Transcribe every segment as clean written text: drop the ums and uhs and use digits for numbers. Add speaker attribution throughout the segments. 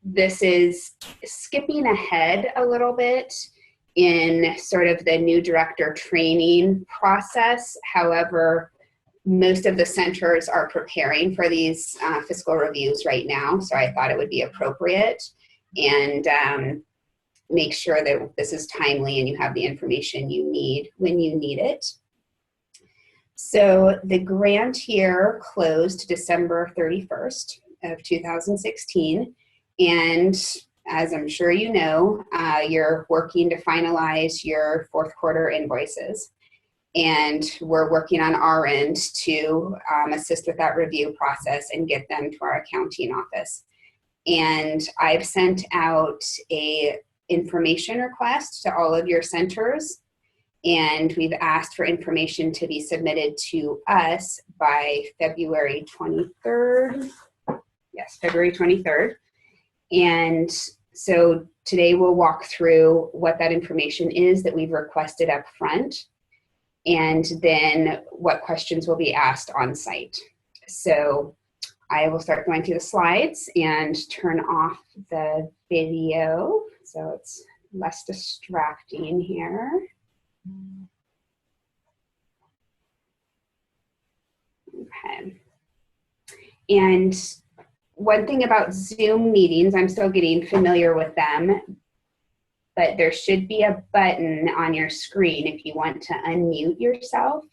Speaker 1: this is skipping ahead a little bit in sort of the new director training process. However, most of the centers are preparing for these fiscal reviews right now, so I thought it would be appropriate and make sure that this is timely and you have the information you need when you need it. So the grant here closed December 31st of 2016, and as I'm sure you know, you're working to finalize your fourth quarter invoices, and we're working on our end to assist with that review process and get them to our accounting office. And I've sent out a information request to all of your centers, and we've asked for information to be submitted to us by February 23rd. Yes, February 23rd. And so today we'll walk through what that information is that we've requested up front, and then what questions will be asked on site. So I will start going through the slides and turn off the video so it's less distracting here. Okay. And one thing about Zoom meetings, I'm still getting familiar with them, but there should be a button on your screen if you want to unmute yourself,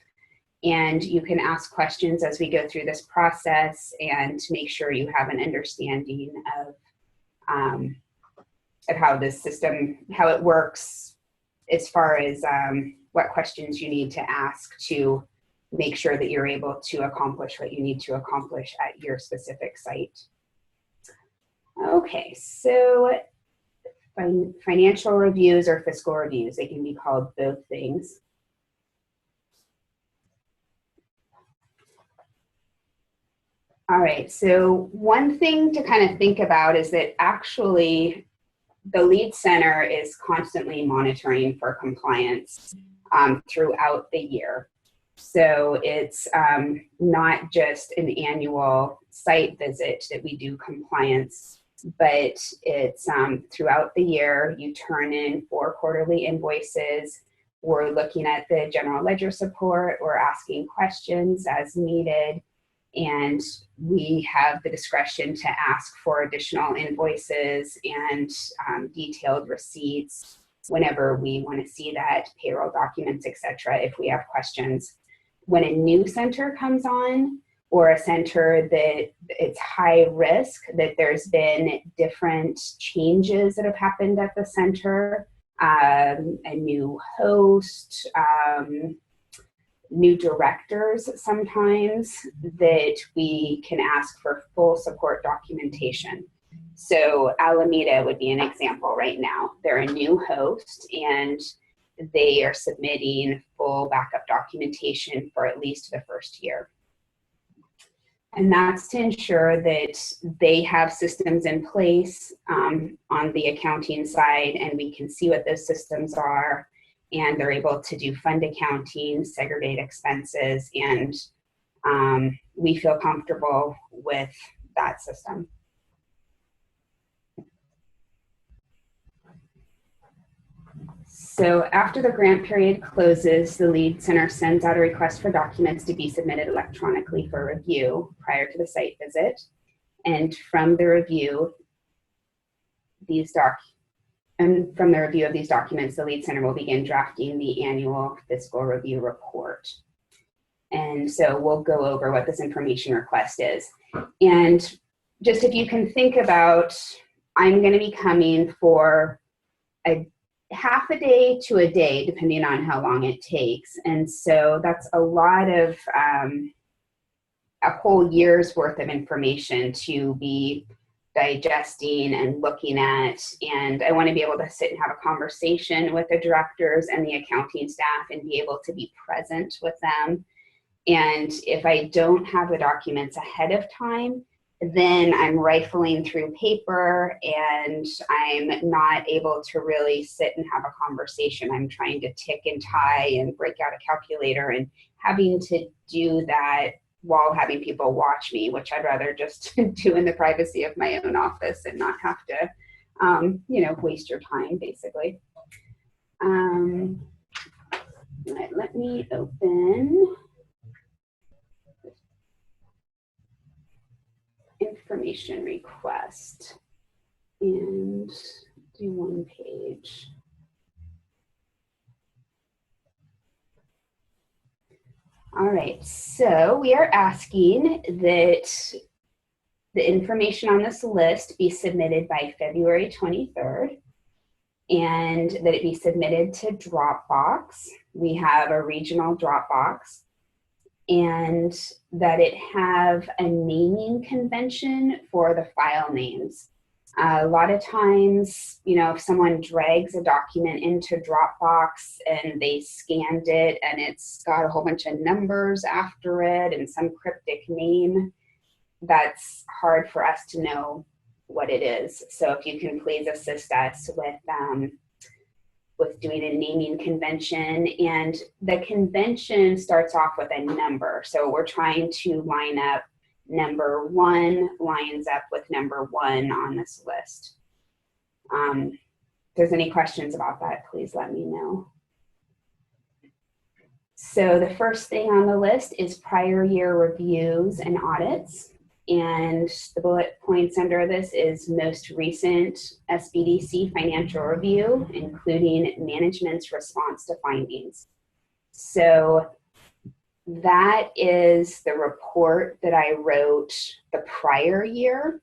Speaker 1: and you can ask questions as we go through this process and make sure you have an understanding of how this system, how it works, as far as what questions you need to ask to make sure that you're able to accomplish what you need to accomplish at your specific site. Okay, so financial reviews or fiscal reviews, they can be called both things. All right, so one thing to kind of think about is that actually the lead center is constantly monitoring for compliance throughout the year. So it's not just an annual site visit that we do compliance, but it's throughout the year. You turn in 4 quarterly invoices. We're looking at the general ledger support. We're asking questions as needed. And we have the discretion to ask for additional invoices and detailed receipts whenever we want to see that, payroll documents, etc., if we have questions. When a new center comes on, or a center that it's high risk, that there's been different changes that have happened at the center, a new host, new directors sometimes, that we can ask for full support documentation. So Alameda would be an example right now. They're a new host and they are submitting full backup documentation for at least the first year. And that's to ensure that they have systems in place on the accounting side, and we can see what those systems are, and they're able to do fund accounting, segregate expenses, and we feel comfortable with that system. So after the grant period closes, the lead center sends out a request for documents to be submitted electronically for review prior to the site visit. And from the review of these documents, the lead center will begin drafting the annual fiscal review report. And so we'll go over what this information request is. And just if you can think about, I'm going to be coming for a half a day to a day, depending on how long it takes. And so that's a lot of, a whole year's worth of information to be digesting and looking at. And I want to be able to sit and have a conversation with the directors and the accounting staff and be able to be present with them. And if I don't have the documents ahead of time, then I'm rifling through paper and I'm not able to really sit and have a conversation. I'm trying to tick and tie and break out a calculator, and having to do that while having people watch me, which I'd rather just do in the privacy of my own office and not have to, waste your time, basically. Let me open information request and do one page. All right, so we are asking that the information on this list be submitted by February 23rd and that it be submitted to Dropbox. We have a regional Dropbox, and that it have a naming convention for the file names. A lot of times, if someone drags a document into Dropbox and they scanned it and it's got a whole bunch of numbers after it and some cryptic name, that's hard for us to know what it is. So if you can please assist us with doing a naming convention. And the convention starts off with a number. So we're trying to line up number 1 lines up with number 1 on this list. If there's any questions about that, please let me know. So the first thing on the list is prior year reviews and audits. And the bullet points under this is most recent SBDC financial review, including management's response to findings. So that is the report that I wrote the prior year.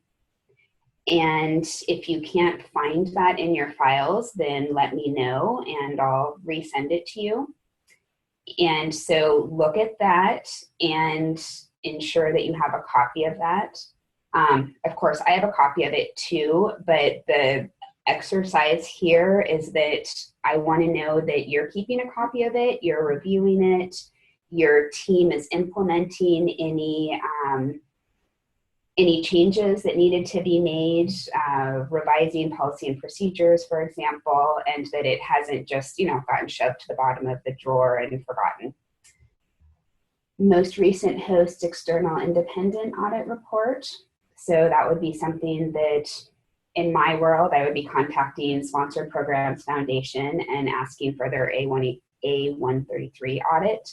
Speaker 1: And if you can't find that in your files, then let me know and I'll resend it to you. And so look at that and ensure that you have a copy of that. Of course, I have a copy of it too, but the exercise here is that I want to know that you're keeping a copy of it, you're reviewing it, your team is implementing any changes that needed to be made, revising policy and procedures, for example, and that it hasn't just, gotten shoved to the bottom of the drawer and forgotten. Most recent host external independent audit report. So that would be something that in my world, I would be contacting Sponsored Programs Foundation and asking for their A133 audit.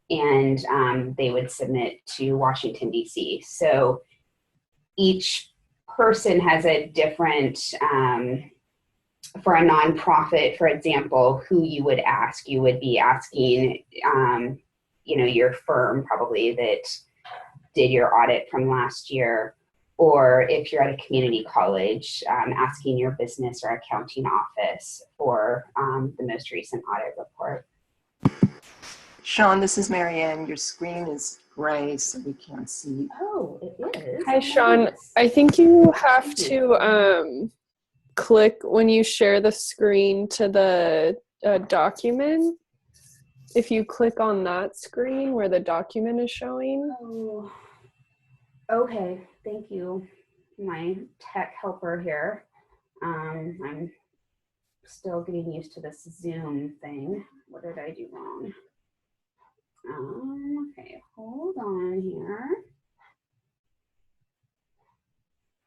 Speaker 1: And they would submit to Washington, DC. So each person has a different, for a nonprofit, for example, who you would ask. You would be asking, your firm probably that did your audit from last year, or if you're at a community college, asking your business or accounting office for the most recent audit report.
Speaker 2: Shawn, this is Marianne. Your screen is gray, so we can't see.
Speaker 1: Oh, it is.
Speaker 3: Hi, Shawn. I think you have to click when you share the screen to the document. If you click on that screen where the document is showing.
Speaker 1: Oh, okay. Thank you, my tech helper here. I'm still getting used to this Zoom thing. What did I do wrong? Okay, hold on here.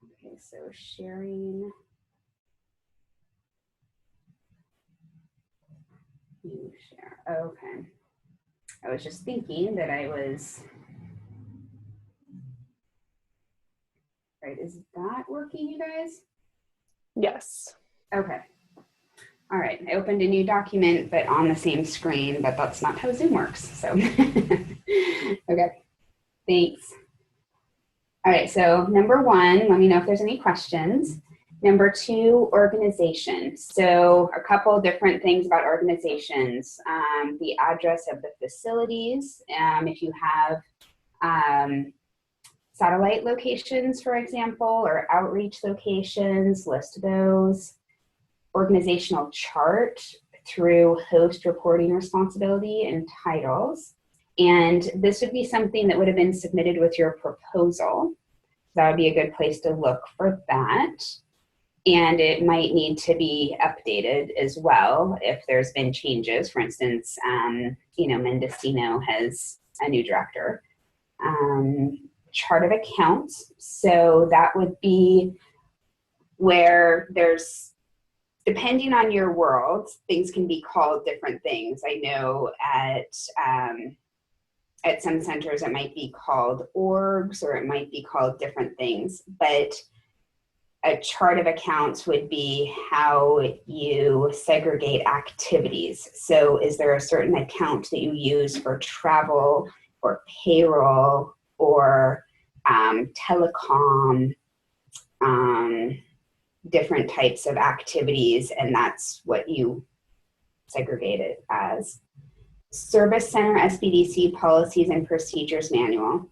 Speaker 1: Okay, so sharing. You share. Okay. I was just thinking that I was. Right, is that working, you guys?
Speaker 3: Yes.
Speaker 1: Okay. All right, I opened a new document, but on the same screen, but that's not how Zoom works, so. Okay, thanks. All right, so number 1, let me know if there's any questions. Number 2, organization. So a couple different things about organizations. The address of the facilities, if you have satellite locations, for example, or outreach locations, list those. Organizational chart through host reporting responsibility and titles. And this would be something that would have been submitted with your proposal. That would be a good place to look for that. And it might need to be updated as well if there's been changes. For instance, Mendocino has a new director. chart of accounts. So that would be where there's, depending on your world, things can be called different things. I know at some centers it might be called orgs, or it might be called different things, but a chart of accounts would be how you segregate activities. So is there a certain account that you use for travel or payroll or telecom, different types of activities, and that's what you segregate it as. Service Center SBDC Policies and Procedures Manual.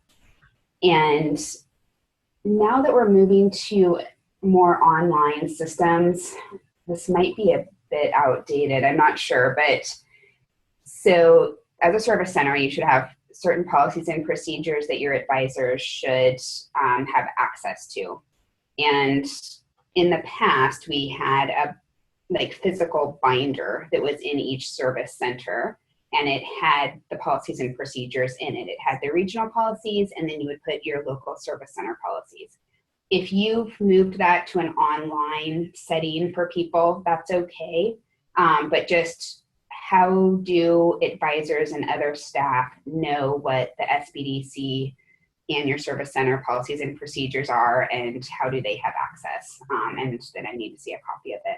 Speaker 1: And now that we're moving to more online systems, this might be a bit outdated, I'm not sure, but so as a service center, you should have certain policies and procedures that your advisors should have access to. And in the past, we had a physical binder that was in each service center, and it had the policies and procedures in it. It had the regional policies, and then you would put your local service center policies. If you've moved that to an online setting for people, that's okay. But just how do advisors and other staff know what the SBDC and your service center policies and procedures are, and how do they have access? And then I need to see a copy of it.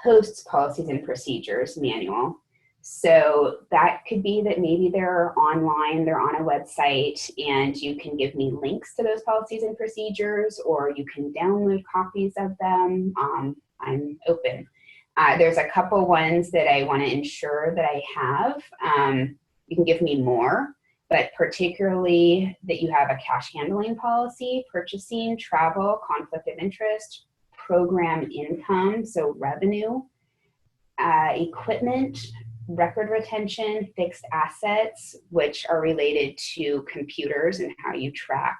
Speaker 1: Hosts Policies and Procedures Manual. So that could be that maybe they're online, they're on a website, and you can give me links to those policies and procedures, or you can download copies of them. I'm open. There's a couple ones that I want to ensure that I have. You can give me more, but particularly that you have a cash handling policy, purchasing, travel, conflict of interest, program income, so revenue, equipment, record retention, fixed assets, which are related to computers and how you track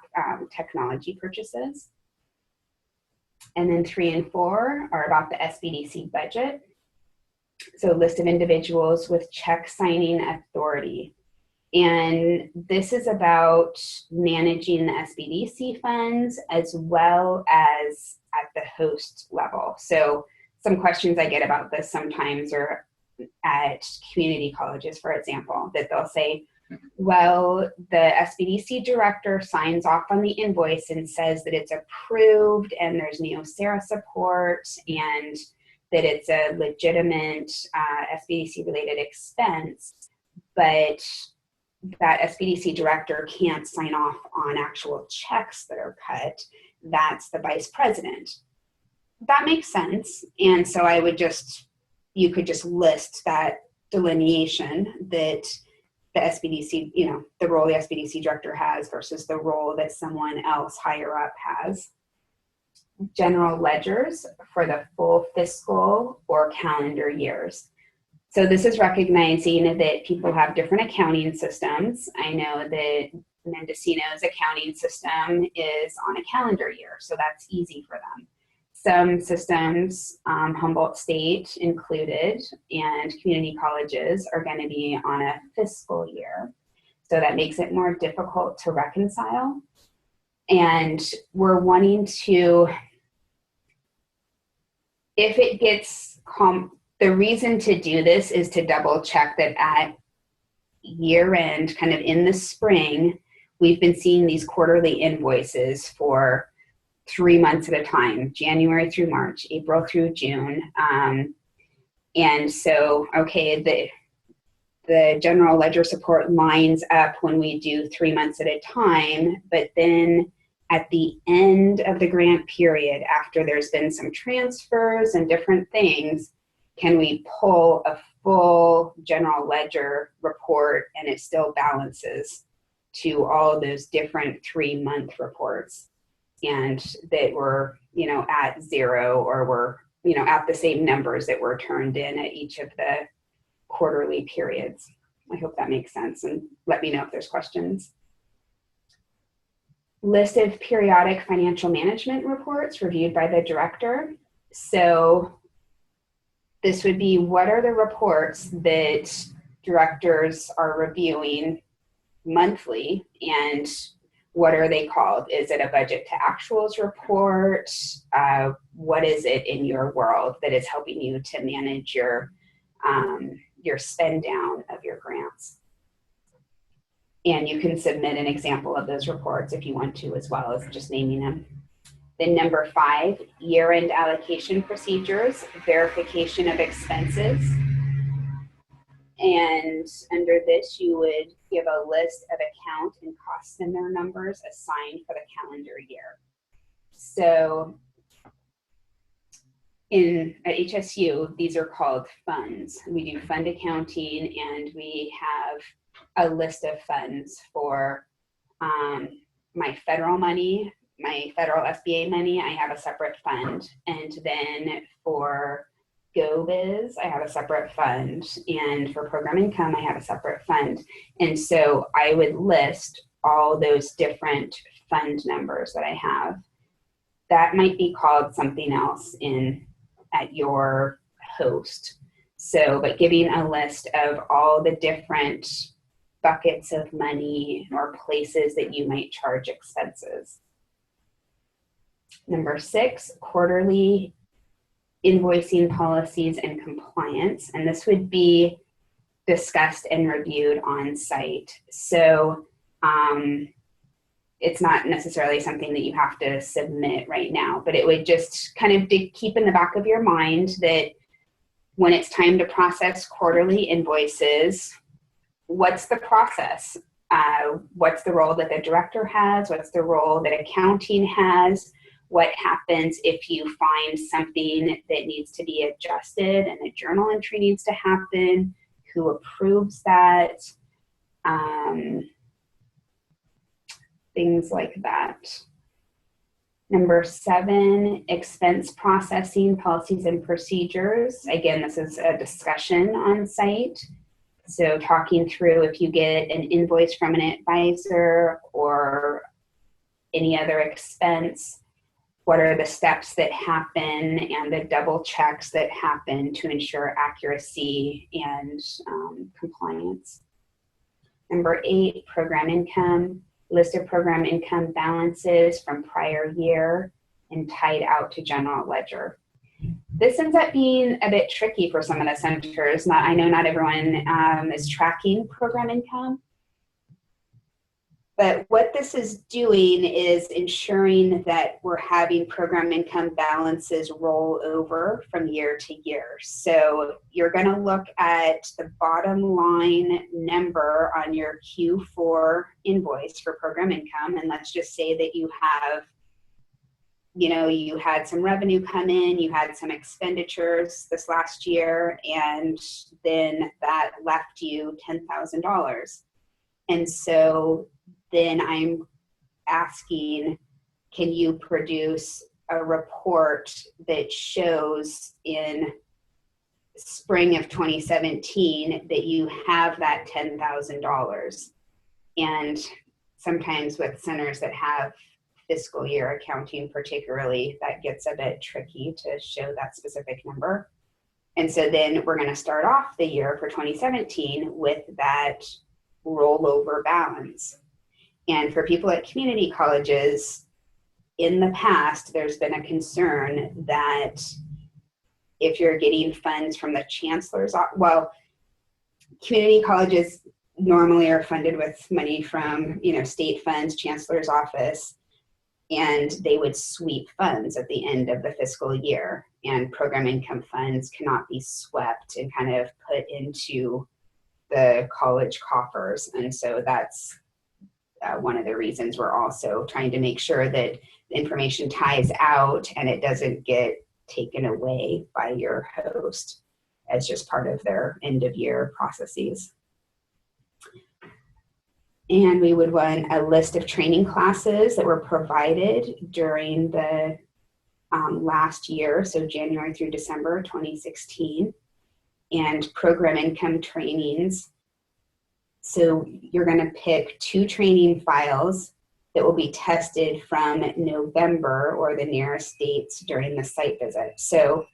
Speaker 1: technology purchases. And then 3 and 4 are about the SBDC budget. So list of individuals with check signing authority. And this is about managing the SBDC funds as well as at the host level. So some questions I get about this sometimes are at community colleges, for example, that they'll say, well, the SBDC director signs off on the invoice and says that it's approved and there's Neosera support and that it's a legitimate SBDC related expense, but that SBDC director can't sign off on actual checks that are cut. That's the vice president. That makes sense. And so I would you could just list that delineation that the SBDC, the role the SBDC director has versus the role that someone else higher up has. General ledgers for the full fiscal or calendar years. So this is recognizing that people have different accounting systems. I know that Mendocino's accounting system is on a calendar year, so that's easy for them. Some systems, Humboldt State included, and community colleges are going to be on a fiscal year. So that makes it more difficult to reconcile. And we're wanting to, if it gets, the reason to do this is to double check that at year end, kind of in the spring, we've been seeing these quarterly invoices for 3 months at a time, January through March, April through June. And so, okay, the general ledger support lines up when we do 3 months at a time, but then at the end of the grant period, after there's been some transfers and different things, can we pull a full general ledger report and it still balances to all of those different 3-month reports? And that we're, at zero, or we're, at the same numbers that were turned in at each of the quarterly periods. I hope that makes sense, and let me know if there's questions. List of periodic financial management reports reviewed by the director. So this would be, what are the reports that directors are reviewing monthly. And what are they called? Is it a budget to actuals report? What is it in your world that is helping you to manage your spend down of your grants? And you can submit an example of those reports if you want to, as well as just naming them. Then number 5, year-end allocation procedures, verification of expenses. And under this, you would give a list of account and cost center numbers assigned for the calendar year. So at HSU, these are called funds. We do fund accounting, and we have a list of funds for my federal money, my federal SBA money. I have a separate fund. And then for GoBiz, I have a separate fund. And for program income, I have a separate fund. And so I would list all those different fund numbers that I have. That might be called something else at your host. So, but giving a list of all the different buckets of money or places that you might charge expenses. Number 6, quarterly invoicing policies and compliance. And this would be discussed and reviewed on site. So it's not necessarily something that you have to submit right now, but it would just kind of keep in the back of your mind that when it's time to process quarterly invoices, what's the process? What's the role that the director has? What's the role that accounting has? What happens if you find something that needs to be adjusted and a journal entry needs to happen? Who approves that? Things like that. Number 7, expense processing policies and procedures. Again, this is a discussion on site. So talking through if you get an invoice from an advisor or any other expense, what are the steps that happen and the double checks that happen to ensure accuracy and compliance. Number 8, program income. List of program income balances from prior year and tied out to general ledger. This ends up being a bit tricky for some of the centers. I know not everyone is tracking program income, but what this is doing is ensuring that we're having program income balances roll over from year to year. So you're going to look at the bottom line number on your Q4 invoice for program income, and let's just say that you have, you had some revenue come in, you had some expenditures this last year, and then that left you $10,000. And so then I'm asking, can you produce a report that shows in spring of 2017 that you have that $10,000? And sometimes with centers that have fiscal year accounting particularly, that gets a bit tricky to show that specific number. And so then we're going to start off the year for 2017 with that rollover balance. And for people at community colleges, in the past, there's been a concern that if you're getting funds from the chancellor's, community colleges normally are funded with money from, state funds, chancellor's office, and they would sweep funds at the end of the fiscal year. And program income funds cannot be swept and kind of put into the college coffers. And so that's one of the reasons we're also trying to make sure that the information ties out and it doesn't get taken away by your host as just part of their end of year processes. And we would want a list of training classes that were provided during the last year, so January through December 2016, and program income trainings. So you're going to pick 2 training files that will be tested from November or the nearest dates during the site visit. So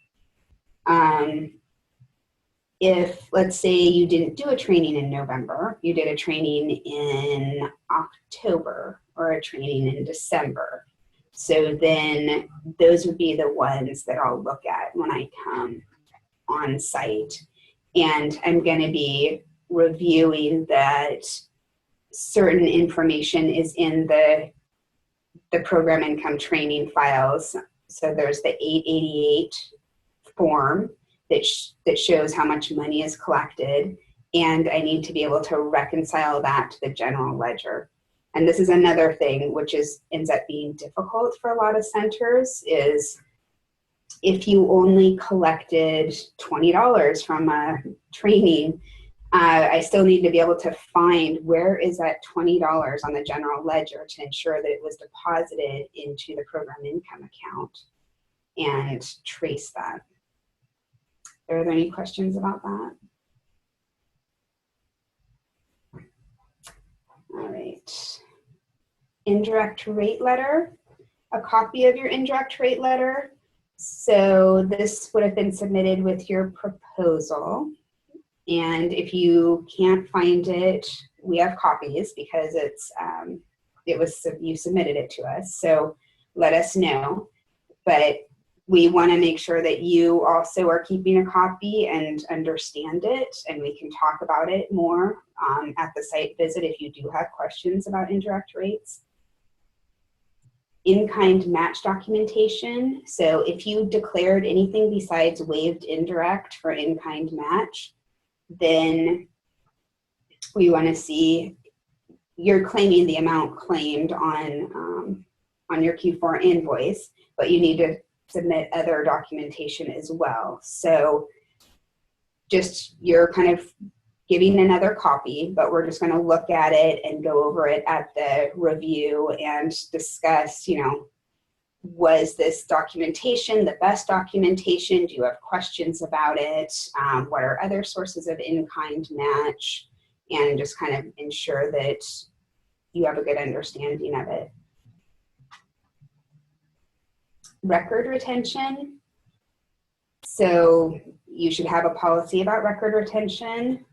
Speaker 1: if, let's say, you didn't do a training in November, you did a training in October or a training in December. So then those would be the ones that I'll look at when I come on site. And I'm going to be reviewing that certain information is in the program income training files. So there's the 888 form that shows how much money is collected, and I need to be able to reconcile that to the general ledger. And this is another thing which ends up being difficult for a lot of centers, is if you only collected $20 from a training, I still need to be able to find where is that $20 on the general ledger to ensure that it was deposited into the program income account and trace that. Are there any questions about that? All right. Indirect rate letter, a copy of your indirect rate letter. So this would have been submitted with your proposal. And if you can't find it, we have copies because you submitted it to us. So let us know. But we want to make sure that you also are keeping a copy and understand it, and we can talk about it more at the site visit if you do have questions about indirect rates. In-kind match documentation. So if you declared anything besides waived indirect for in-kind match, then we want to see you're claiming the amount claimed on your Q4 invoice, but you need to submit other documentation as well. So just you're kind of giving another copy, but we're just going to look at it and go over it at the review and discuss, was this documentation the best documentation? Do you have questions about it? What are other sources of in-kind match? And just kind of ensure that you have a good understanding of it. Record retention. So you should have a policy about record retention.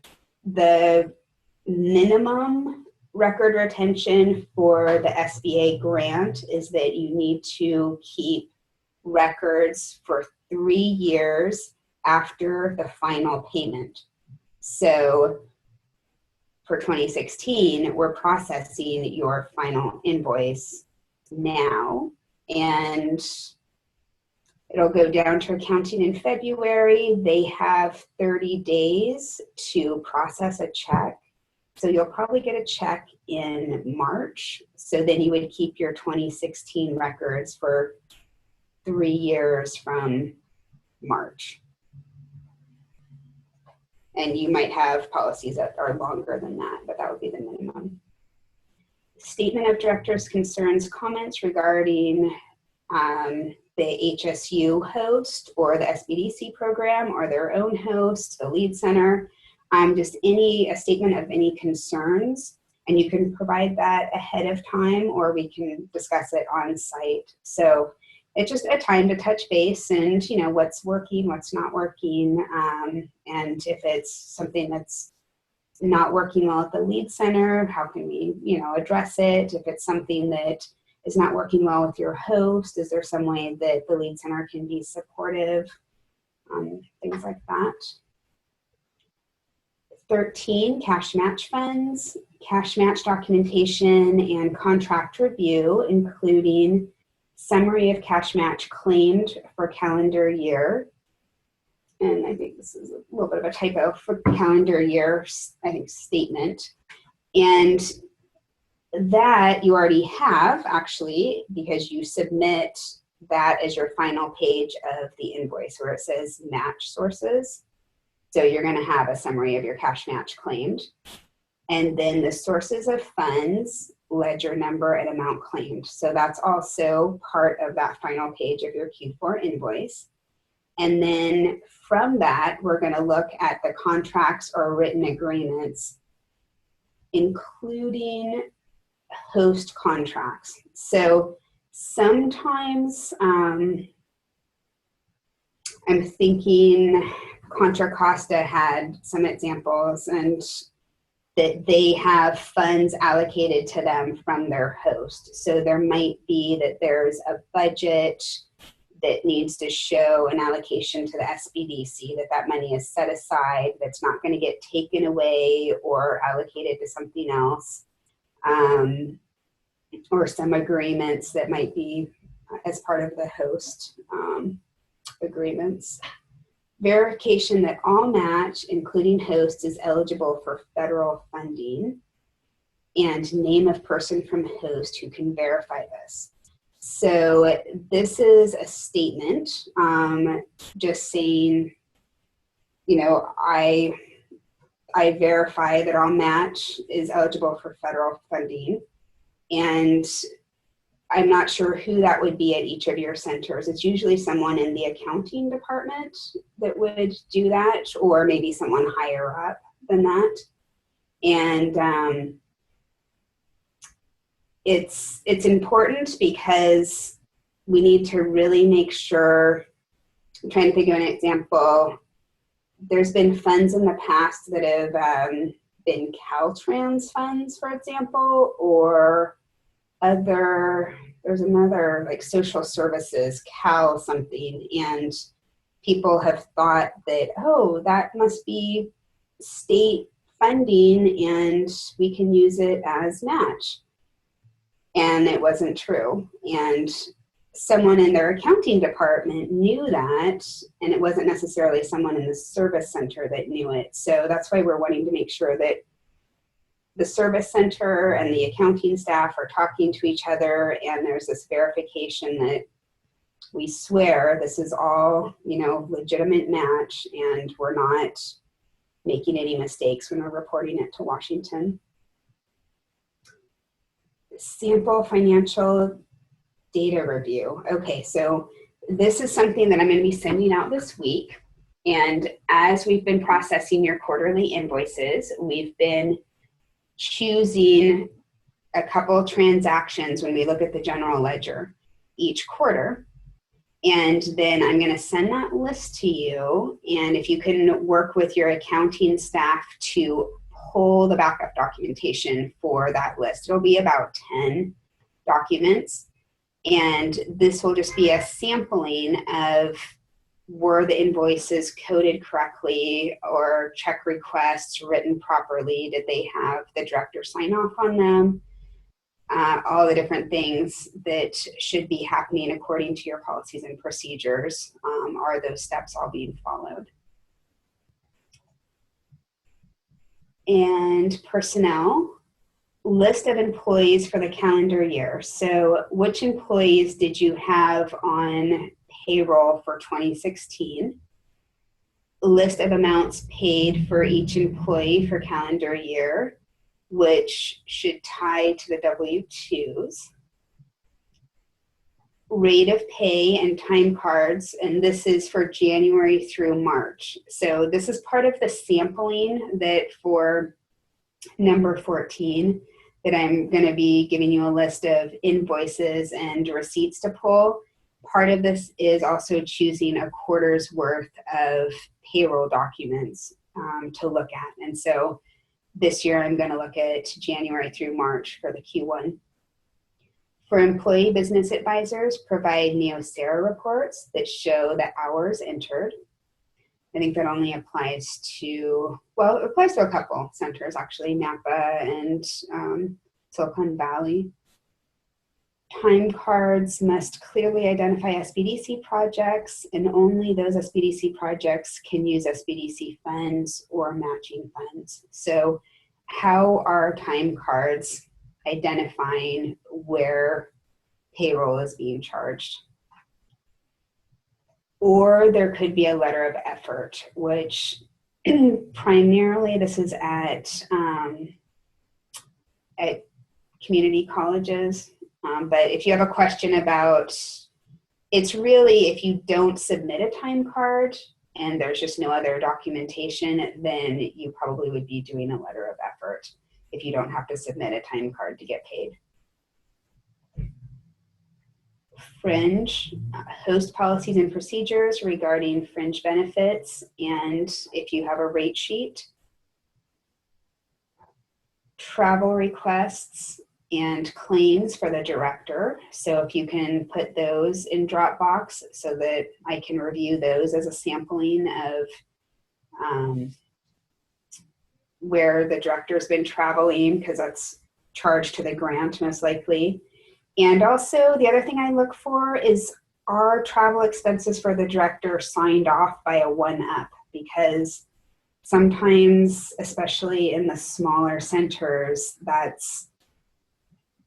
Speaker 1: The minimum record retention for the SBA grant is that you need to keep records for 3 years after the final payment. So for 2016, we're processing your final invoice now, and it'll go down to accounting in February. They have 30 days to process a check. So you'll probably get a check in March. So then you would keep your 2016 records for 3 years from March. And you might have policies that are longer than that, but that would be the minimum. Statement of directors' concerns, comments regarding the HSU host or the SBDC program or their own host, the lead center, just a statement of any concerns, and you can provide that ahead of time or we can discuss it on site. So it's just a time to touch base and what's working, what's not working, and if it's something that's not working well at the lead center, how can we address it? If it's something that is not working well with your host, is there some way that the lead center can be supportive? Things like that. 13, cash match funds, cash match documentation and contract review, including summary of cash match claimed for calendar year. And I think this is a little bit of a typo for calendar year, I think, statement. And that you already have, actually, because you submit that as your final page of the invoice where it says match sources. So you're going to have a summary of your cash match claimed. And then the sources of funds, ledger number, and amount claimed. So that's also part of that final page of your Q4 invoice. And then from that, we're going to look at the contracts or written agreements, including host contracts. So sometimes I'm thinking Contra Costa had some examples, and that they have funds allocated to them from their host. So there might be that there's a budget that needs to show an allocation to the SBDC, that money is set aside, that's not going to get taken away or allocated to something else, or some agreements that might be as part of the host agreements. Verification that all match, including host, is eligible for federal funding, and name of person from host who can verify this. So this is a statement just saying, you know, I verify that all match is eligible for federal funding, and I'm not sure who that would be at each of your centers. It's usually someone in the accounting department that would do that, or maybe someone higher up than that. And it's important because we need to really make sure. I'm trying to think of an example. There's been funds in the past that have been Caltrans funds, for example, or there's another like social services, Cal something, and people have thought that, oh, that must be state funding and we can use it as match. And it wasn't true. And someone in their accounting department knew that, and it wasn't necessarily someone in the service center that knew it. So that's why we're wanting to make sure that the service center and the accounting staff are talking to each other, and there's this verification that we swear this is all, you know, legitimate match, and we're not making any mistakes when we're reporting it to Washington. Sample financial data review. Okay, so this is something that I'm going to be sending out this week. And as we've been processing your quarterly invoices, we've been choosing a couple transactions when we look at the general ledger each quarter. And then I'm going to send that list to you. And if you can work with your accounting staff to pull the backup documentation for that list, it'll be about 10 documents. And this will just be a sampling of, were the invoices coded correctly, or check requests written properly? Did they have the director sign off on them? All the different things that should be happening according to your policies and procedures. Are those steps all being followed? And personnel, list of employees for the calendar year. So which employees did you have on payroll for 2016? List of amounts paid for each employee for calendar year, which should tie to the W-2s. Rate of pay and time cards, and this is for January through March. So this is part of the sampling that for number 14, that I'm going to be giving you a list of invoices and receipts to pull. Part of this is also choosing a quarter's worth of payroll documents to look at. And so this year I'm going to look at January through March for the Q1. For employee business advisors, provide Neosera reports that show the hours entered. I think that only applies to, well, it applies to a couple centers actually, Napa and Silicon Valley. Time cards must clearly identify SBDC projects, and only those SBDC projects can use SBDC funds or matching funds. So how are time cards identifying where payroll is being charged? Or there could be a letter of effort, which primarily this is at community colleges. But if you have a question about, it's really, if you don't submit a time card and there's just no other documentation, then you probably would be doing a letter of effort if you don't have to submit a time card to get paid. fringe, host policies and procedures regarding fringe benefits, and if you have a rate sheet, travel requests and claims for the director. So if you can put those in Dropbox so that I can review those as a sampling of where the director's been traveling, because that's charged to the grant most likely. And also the other thing I look for is, are travel expenses for the director signed off by a 1-up? Because sometimes, especially in the smaller centers, that's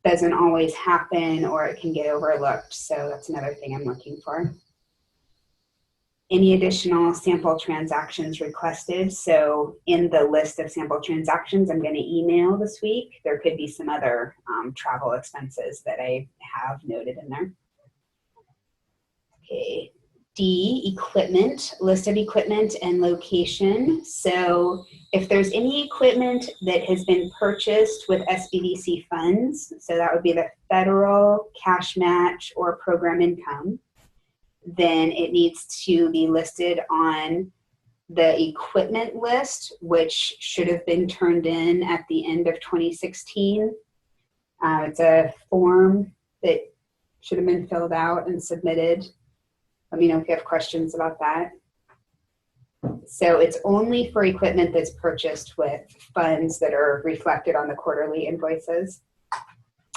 Speaker 1: doesn't always happen, or it can get overlooked. So that's another thing I'm looking for. Any additional sample transactions requested. So in the list of sample transactions I'm going to email this week, there could be some other travel expenses that I have noted in there. Okay. D, equipment, list of equipment and location. So if there's any equipment that has been purchased with SBDC funds, so that would be the federal cash match or program income, then it needs to be listed on the equipment list, which should have been turned in at the end of 2016. It's a form that should have been filled out and submitted. Let me know if you have questions about that. So it's only for equipment that's purchased with funds that are reflected on the quarterly invoices.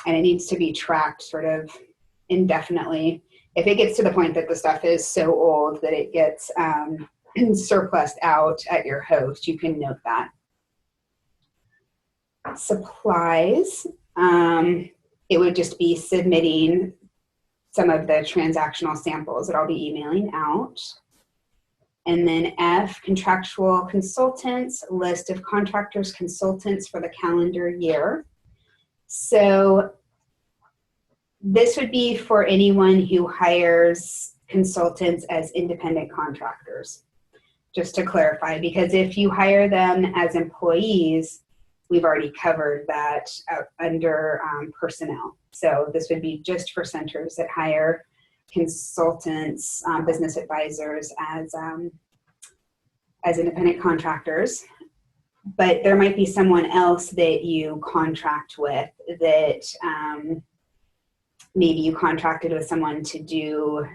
Speaker 1: And it needs to be tracked sort of indefinitely. If it gets to the point that the stuff is so old that it gets surplused out at your host, you can note that. Supplies, it would just be submitting some of the transactional samples that I'll be emailing out. And then F, contractual consultants, list of contractors, consultants for the calendar year. So this would be for anyone who hires consultants as independent contractors, just to clarify, because if you hire them as employees, we've already covered that under personnel. So this would be just for centers that hire consultants, business advisors as independent contractors. But there might be someone else that you contract with that maybe you contracted with someone to do,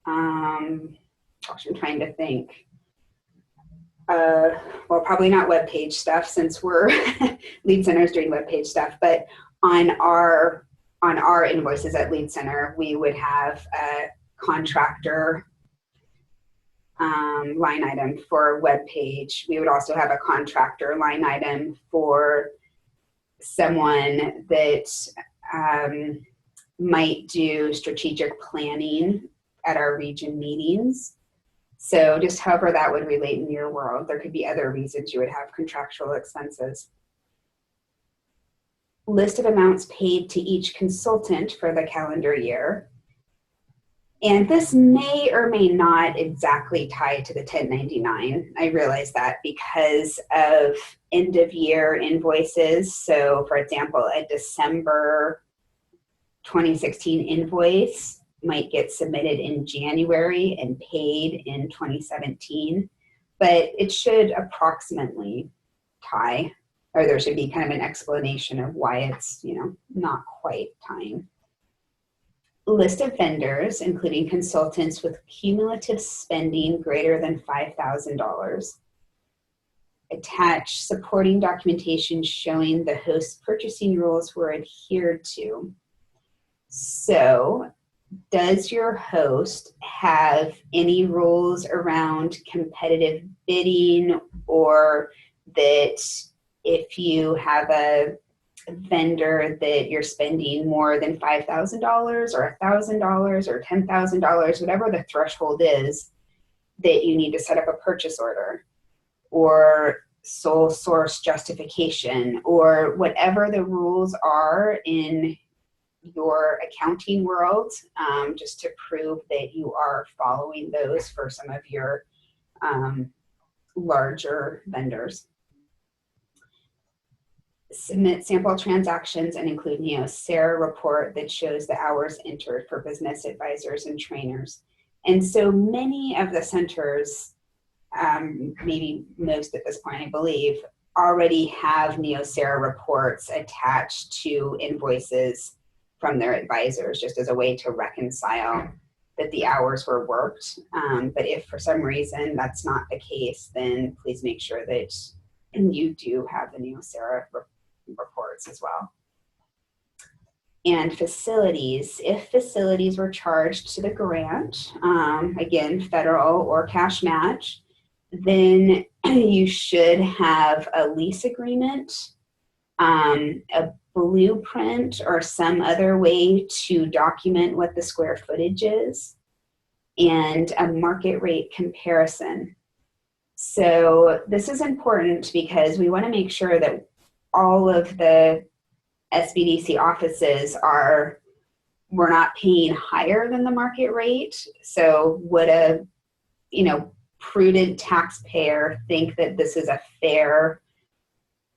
Speaker 1: gosh, I'm trying to think. Well, probably not web page stuff since we're Lead Center's doing web page stuff, but on our invoices at Lead Center, we would have a contractor line item for web page. We would also have a contractor line item for someone that might do strategic planning at our region meetings. So just however that would relate in your world, there could be other reasons you would have contractual expenses. List of amounts paid to each consultant for the calendar year. And this may or may not exactly tie to the 1099. I realize that because of end of year invoices. So for example, a December 2016 invoice might get submitted in January and paid in 2017, but it should approximately tie, or there should be kind of an explanation of why it's, not quite tying. List of vendors, including consultants with cumulative spending greater than $5,000. Attach supporting documentation showing the host's purchasing rules were adhered to. So, does your host have any rules around competitive bidding, or that if you have a vendor that you're spending more than $5,000 or $1,000 or $10,000, whatever the threshold is, that you need to set up a purchase order or sole source justification or whatever the rules are in your accounting world, just to prove that you are following those for some of your larger vendors. submit sample transactions and include SARA report that shows the hours entered for business advisors and trainers. And so many of the centers, maybe most at this point, I believe, already have NeoSARA reports attached to invoices from their advisors, just as a way to reconcile that the hours were worked. But if for some reason that's not the case, then please make sure that you do have the NeoSARA reports as well. And facilities, if facilities were charged to the grant, again, federal or cash match, then you should have a lease agreement, a blueprint, or some other way to document what the square footage is, and a market rate comparison. So this is important because we want to make sure that all of the SBDC offices we're not paying higher than the market rate. So would a prudent taxpayer think that this is a fair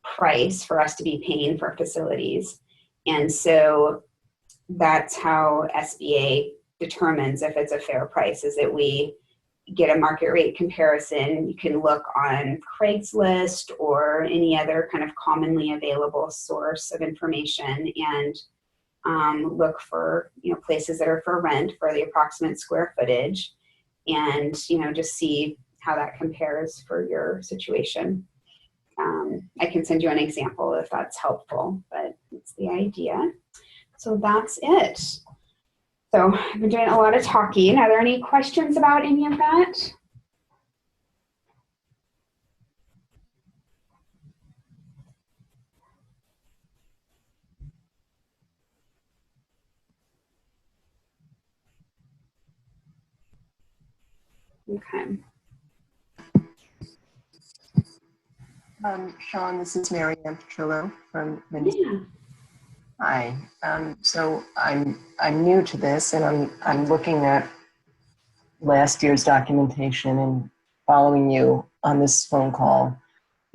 Speaker 1: price for us to be paying for facilities? And so that's how SBA determines if it's a fair price, is that we get a market rate comparison. You can look on Craigslist or any other kind of commonly available source of information and look for places that are for rent for the approximate square footage, and just see how that compares for your situation. I can send you an example if that's helpful, but it's the idea. So that's it. So I've been doing a lot of talking. Are there any questions about any of that? Okay.
Speaker 2: Shawn, this is Mary Ann Petrillo from Minnesota.
Speaker 1: Yeah.
Speaker 2: Hi. So I'm new to this, and I'm looking at last year's documentation and following you on this phone call.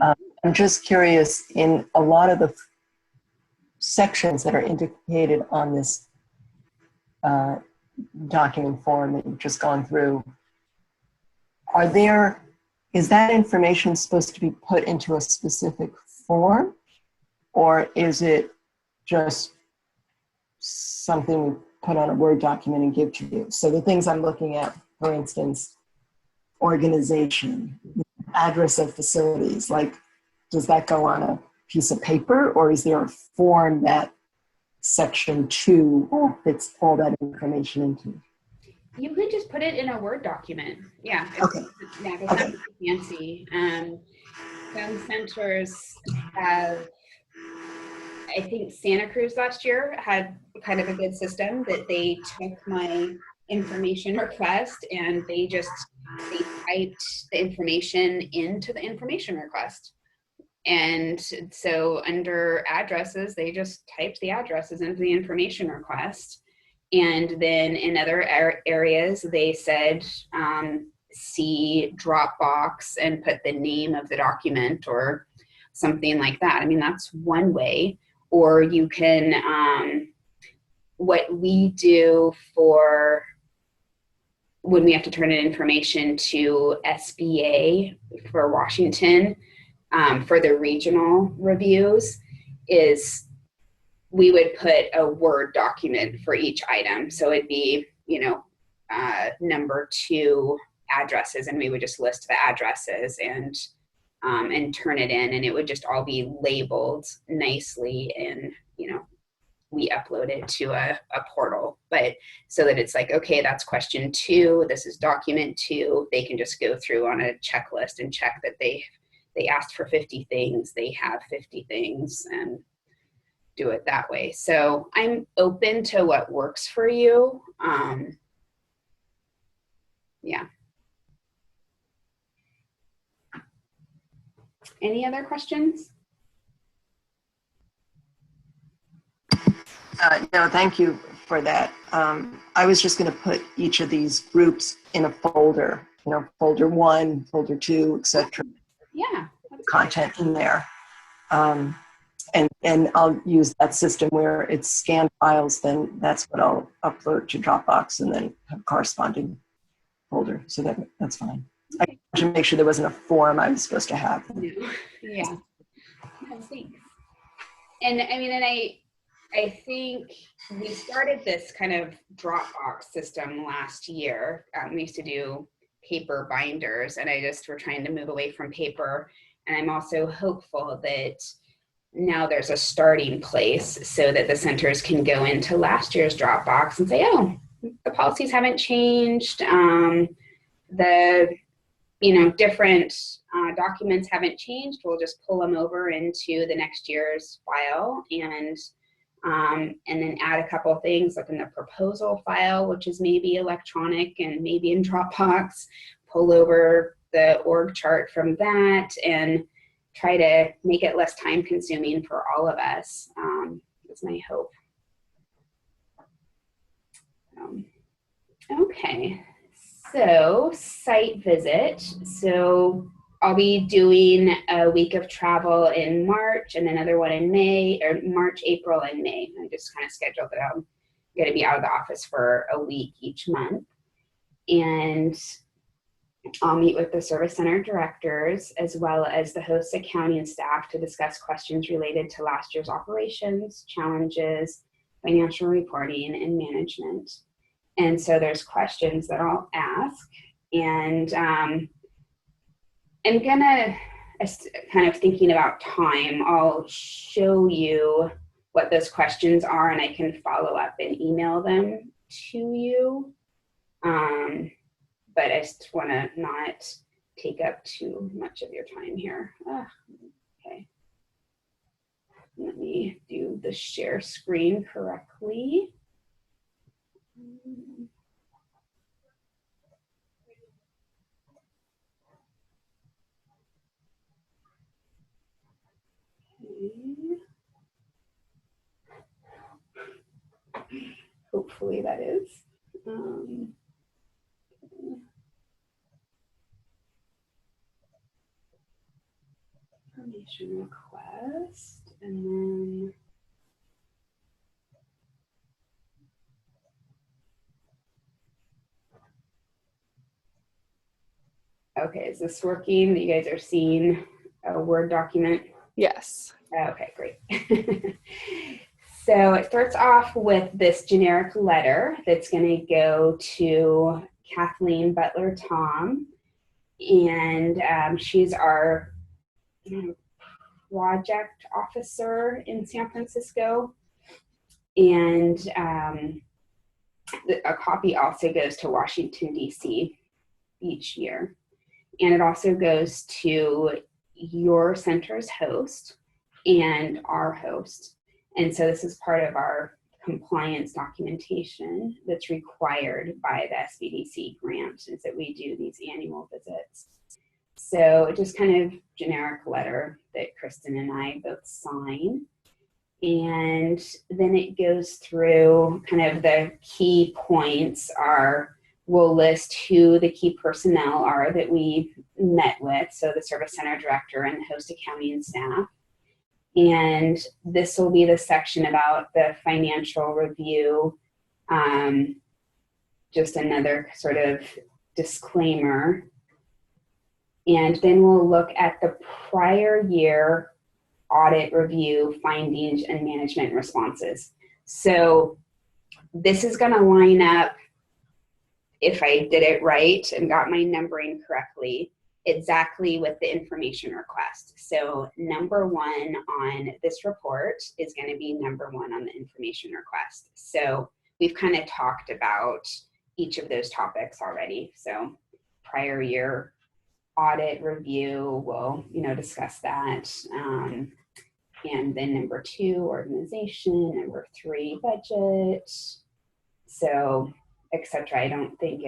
Speaker 2: I'm just curious, in a lot of the sections that are indicated on this document form that you've just gone through, is that information supposed to be put into a specific form, or is it just something we put on a Word document and give to you? So the things I'm looking at, for instance, organization, address of facilities, does that go on a piece of paper, or is there a form that section 2 fits all that information into?
Speaker 1: You could just put it in a Word document. Yeah.
Speaker 2: Okay.
Speaker 1: Yeah, it's not fancy. Some centers have, I think Santa Cruz last year had kind of a good system that they took my information request and they typed the information into the information request. And so under addresses, they just typed the addresses into the information request. And then in other areas, they said, see Dropbox and put the name of the document or something like that. I mean, that's one way. Or you can, what we do for when we have to turn in information to SBA for Washington, for the regional reviews, is we would put a Word document for each item. So it'd be, number 2 addresses, and we would just list the addresses and turn it in, and it would just all be labeled nicely, and we upload it to a portal, but so that it's like, okay, that's question 2, this is document 2. They can just go through on a checklist and check that they asked for 50 things, they have 50 things, and do it that way. So I'm open to what works for you. Yeah. Any other questions?
Speaker 2: No, thank you for that. I was just going to put each of these groups in a folder, folder 1, folder 2, etc.
Speaker 1: Yeah.
Speaker 2: Content in there. And I'll use that system where it's scanned files, then that's what I'll upload to Dropbox and then have corresponding folder. So that's fine.
Speaker 1: Okay.
Speaker 2: I should make sure there wasn't a form I was supposed to have.
Speaker 1: Yeah. No, thanks. And I mean, and I think we started this kind of Dropbox system last year. We used to do paper binders, and we're trying to move away from paper. And I'm also hopeful that now there's a starting place so that the centers can go into last year's Dropbox and say, oh, the policies haven't changed. The different documents haven't changed. We'll just pull them over into the next year's file and then add a couple of things like in the proposal file, which is maybe electronic and maybe in Dropbox, pull over the org chart from that and try to make it less time consuming for all of us. That's my hope. Okay, so site visit. So I'll be doing a week of travel in March and another one in May, or March, April, and May. I just kind of scheduled that I'm going to be out of the office for a week each month. And I'll meet with the service center directors as well as the host accounting staff to discuss questions related to last year's operations, challenges, financial reporting, and management. And so there's questions that I'll ask, and I'm gonna, kind of thinking about time, I'll show you what those questions are and I can follow up and email them to you. But I just wanna not take up too much of your time here. Okay, let me do the share screen correctly. Hopefully that is. Information request, and then okay, is this working? You guys are seeing a Word document?
Speaker 3: Yes.
Speaker 1: Okay, great. So it starts off with this generic letter that's going to go to Kathleen Butler Tom, and she's our project officer in San Francisco, and a copy also goes to Washington, D.C. each year. And it also goes to your center's host and our host. And so this is part of our compliance documentation that's required by the SBDC grant, is that we do these annual visits. So just kind of generic letter that Kristen and I both sign. And then it goes through kind of the key points are, we'll list who the key personnel are that we met with, so the service center director and the host accounting staff. And this will be the section about the financial review, just another sort of disclaimer. And then we'll look at the prior year audit review findings and management responses. So this is going to line up, if I did it right and got my numbering correctly, exactly with the information request. So number one on this report is going to be number one on the information request. So we've kind of talked about each of those topics already. So prior year audit review, we'll discuss that. And then number two, organization. Number three, budget. So, etc. I don't think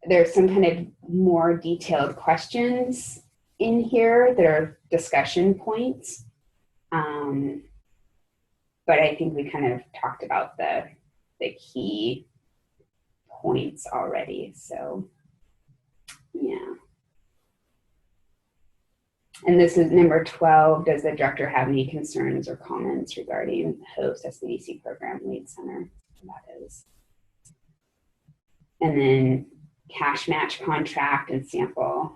Speaker 1: there's some kind of more detailed questions in here that are discussion points. But I think we kind of talked about the key points already. So, yeah. And this is number 12. Does the director have any concerns or comments regarding host SBDC program lead center? That is. And then cash match contract and sample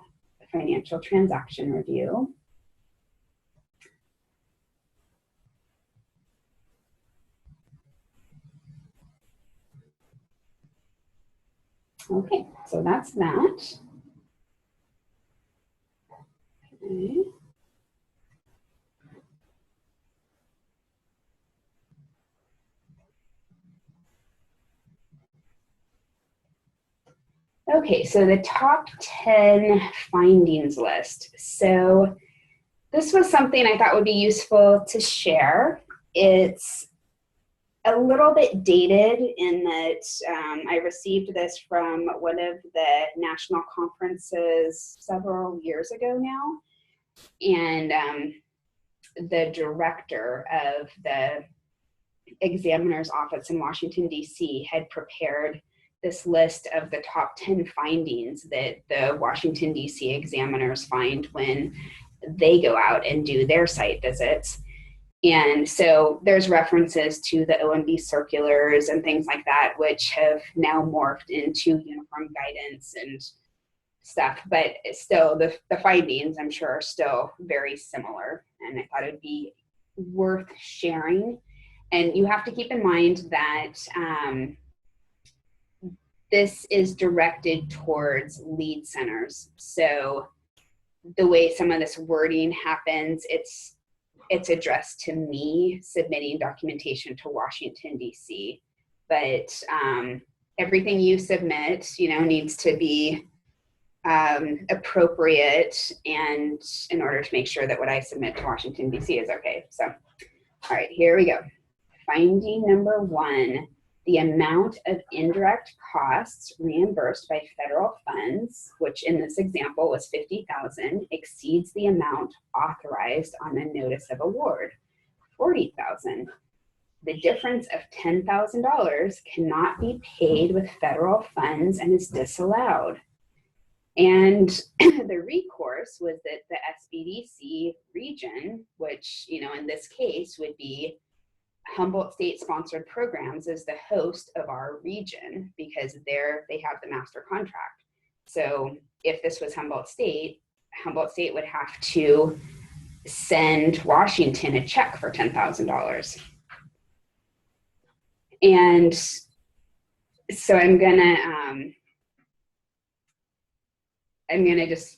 Speaker 1: financial transaction review. Okay, so that's that. Okay. Okay, so the top 10 findings list. So this was something I thought would be useful to share. It's a little bit dated in that I received this from one of the national conferences several years ago now. And the director of the examiner's office in Washington, D.C. had prepared this list of the top 10 findings that the Washington, D.C. examiners find when they go out and do their site visits. And so there's references to the OMB circulars and things like that, which have now morphed into uniform guidance and stuff, but still the findings, I'm sure, are still very similar. And I thought it would be worth sharing. And you have to keep in mind that this is directed towards lead centers. So the way some of this wording happens, it's addressed to me submitting documentation to Washington, D.C. But everything you submit, needs to be appropriate, and in order to make sure that what I submit to Washington, D.C. is okay. So, all right, here we go. Finding number 1, the amount of indirect costs reimbursed by federal funds, which in this example was $50,000, exceeds the amount authorized on the notice of award, $40,000. The difference of $10,000 cannot be paid with federal funds and is disallowed. And the recourse was that the SBDC region, which, in this case would be Humboldt State sponsored programs, is the host of our region because they have the master contract. So if this was Humboldt State would have to send Washington a check for $10,000. And so I'm gonna just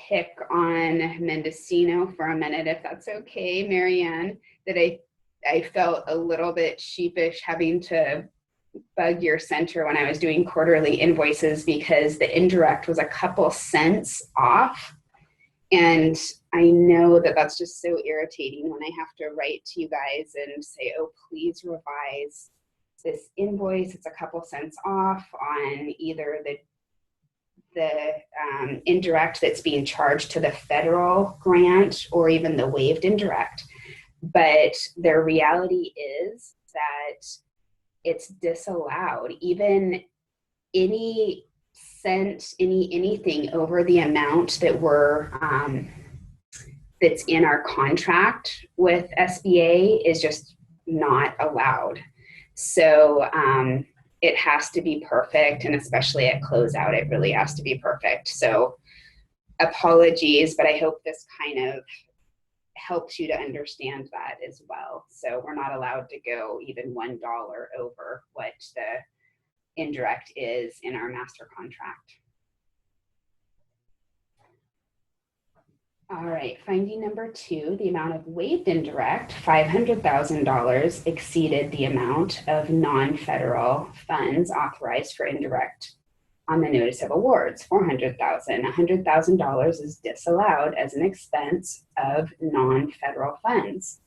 Speaker 1: pick on Mendocino for a minute, if that's okay, Marianne, that I felt a little bit sheepish having to bug your center when I was doing quarterly invoices because the indirect was a couple cents off. And I know that that's just so irritating when I have to write to you guys and say, oh, please revise this invoice. It's a couple cents off on either the indirect that's being charged to the federal grant or even the waived indirect. But the reality is that it's disallowed. Even any cent, anything over the amount that that's in our contract with SBA is just not allowed. So it has to be perfect, and especially at closeout, it really has to be perfect. So apologies, but I hope this kind of helps you to understand that as well. So we're not allowed to go even $1 over what the indirect is in our master contract. All right, finding number 2, the amount of waived indirect, $500,000, exceeded the amount of non-federal funds authorized for indirect on the notice of awards, $400,000. $100,000 is disallowed as an expense of non-federal funds.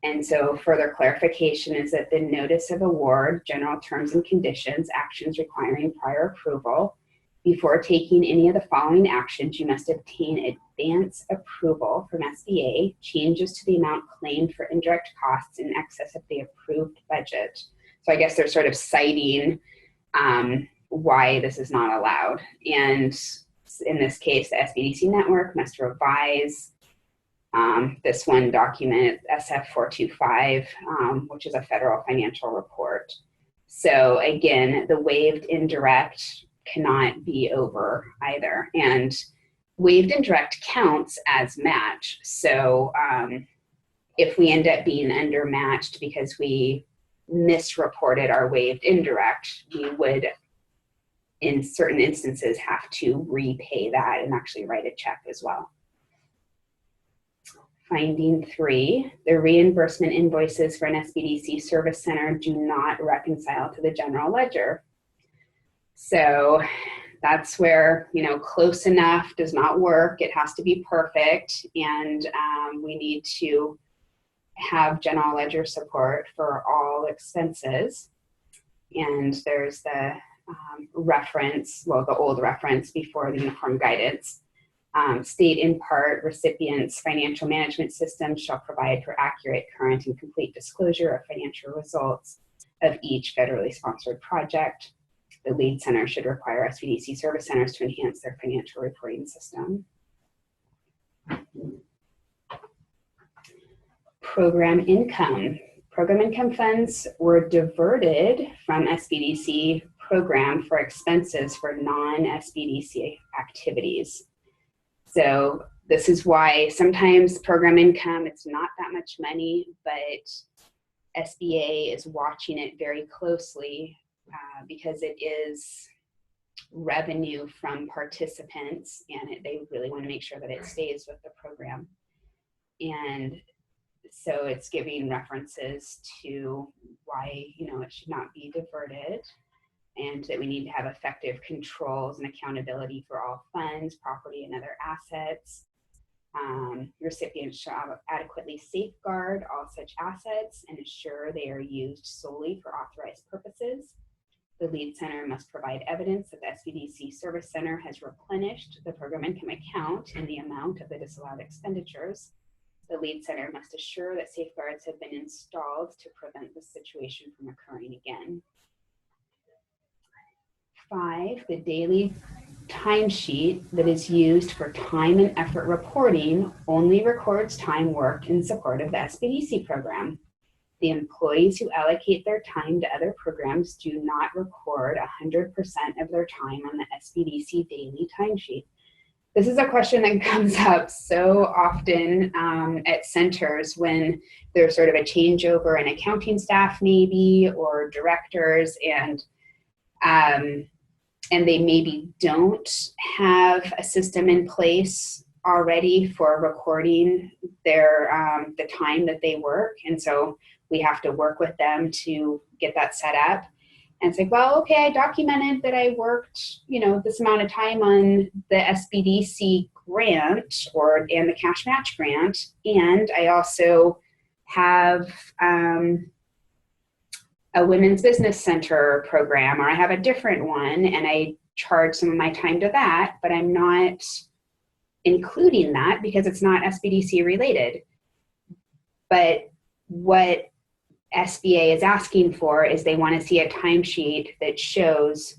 Speaker 1: And so further clarification is that the notice of award, general terms and conditions, actions requiring prior approval, before taking any of the following actions, you must obtain advance approval from SBA, changes to the amount claimed for indirect costs in excess of the approved budget. So I guess they're sort of citing why this is not allowed. And in this case, the SBDC network must revise this one document, SF425, which is a federal financial report. So again, the waived indirect cannot be over either. And waived indirect counts as match. So if we end up being undermatched because we misreported our waived indirect, we would, in certain instances, have to repay that and actually write a check as well. Finding 3, the reimbursement invoices for an SBDC service center do not reconcile to the general ledger. So that's where, close enough does not work. It has to be perfect, and we need to have general ledger support for all expenses. And there's the reference, well, the old reference before the uniform guidance. State in part recipients' financial management systems shall provide for accurate, current, and complete disclosure of financial results of each federally sponsored project. The lead center should require SBDC service centers to enhance their financial reporting system. Program income. Program income funds were diverted from SBDC program for expenses for non-SBDC activities. So this is why sometimes program income, it's not that much money, but SBA is watching it very closely because it is revenue from participants, and they really want to make sure that it stays with the program. And so it's giving references to why, it should not be diverted, and that we need to have effective controls and accountability for all funds, property, and other assets. Recipients shall adequately safeguard all such assets and ensure they are used solely for authorized purposes. The lead center must provide evidence that the SBDC service center has replenished the program income account in the amount of the disallowed expenditures. The lead center must assure that safeguards have been installed to prevent this situation from occurring again. 5, the daily timesheet that is used for time and effort reporting only records time worked in support of the SBDC program. The employees who allocate their time to other programs do not record 100% of their time on the SBDC daily timesheet. This is a question that comes up so often at centers when there's sort of a changeover in accounting staff maybe, or directors, and they maybe don't have a system in place already for recording their the time that they work, and so we have to work with them to get that set up. And it's like, well, okay, I documented that I worked, this amount of time on the SBDC grant and the cash match grant, and I also have a women's business center program, or I have a different one, and I charge some of my time to that, but I'm not including that because it's not SBDC related. But what SBA is asking for is they want to see a timesheet that shows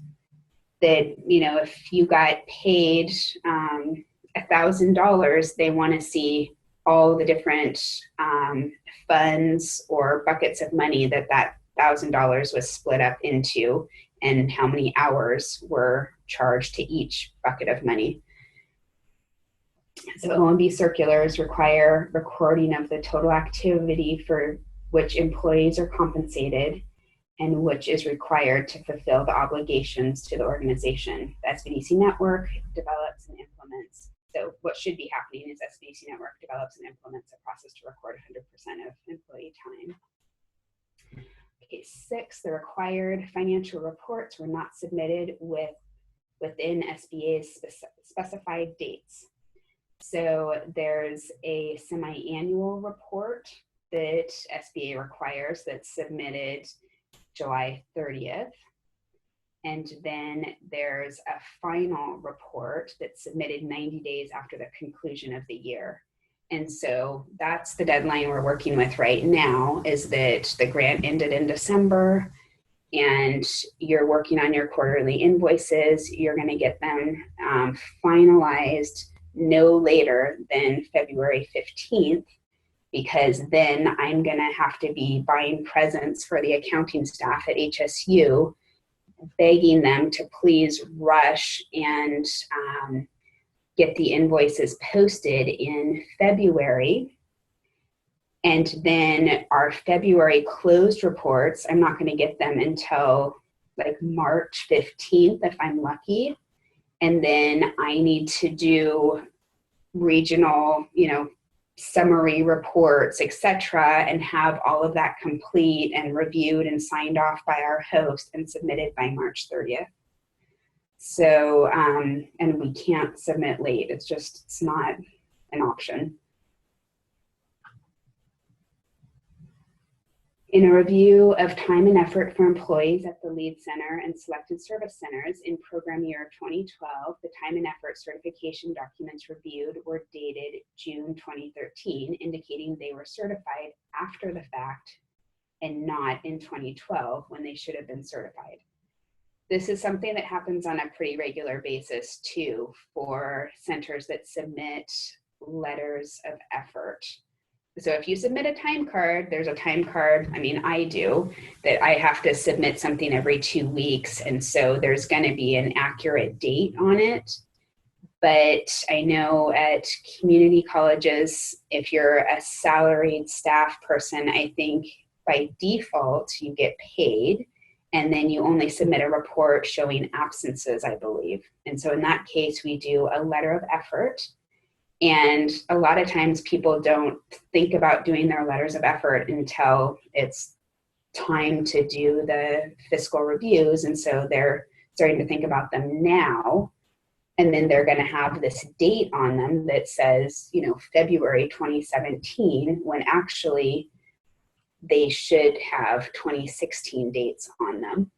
Speaker 1: that, if you got paid $1,000, they want to see all the different funds or buckets of money that $1,000 was split up into, and how many hours were charged to each bucket of money. So OMB circulars require recording of the total activity for which employees are compensated and which is required to fulfill the obligations to the organization. The SBDC network develops and implements. So what should be happening is SBDC network develops and implements a process to record 100% of employee time. Okay, 6, the required financial reports were not submitted within SBA's specified dates. So there's a semi-annual report that SBA requires that's submitted July 30th. And then there's a final report that's submitted 90 days after the conclusion of the year. And so that's the deadline we're working with right now, is that the grant ended in December and you're working on your quarterly invoices. You're going to get them finalized no later than February 15th, because then I'm going to have to be buying presents for the accounting staff at HSU, begging them to please rush and get the invoices posted in February. And then our February closed reports, I'm not going to get them until like March 15th if I'm lucky. And then I need to do regional, summary reports, etc., and have all of that complete and reviewed and signed off by our host and submitted by March 30th. So, and we can't submit late. It's not an option. In a review of time and effort for employees at the lead center and selected service centers in program year 2012, the time and effort certification documents reviewed were dated June 2013, indicating they were certified after the fact and not in 2012 when they should have been certified. This is something that happens on a pretty regular basis too for centers that submit letters of effort. So if you submit a time card, there's a time card, I do, that I have to submit something every 2 weeks. And so there's going to be an accurate date on it. But I know at community colleges, if you're a salaried staff person, I think by default you get paid. And then you only submit a report showing absences, I believe. And so in that case, we do a letter of effort. And a lot of times people don't think about doing their letters of effort until it's time to do the fiscal reviews. And so they're starting to think about them now. And then they're going to have this date on them that says, February 2017, when actually they should have 2016 dates on them.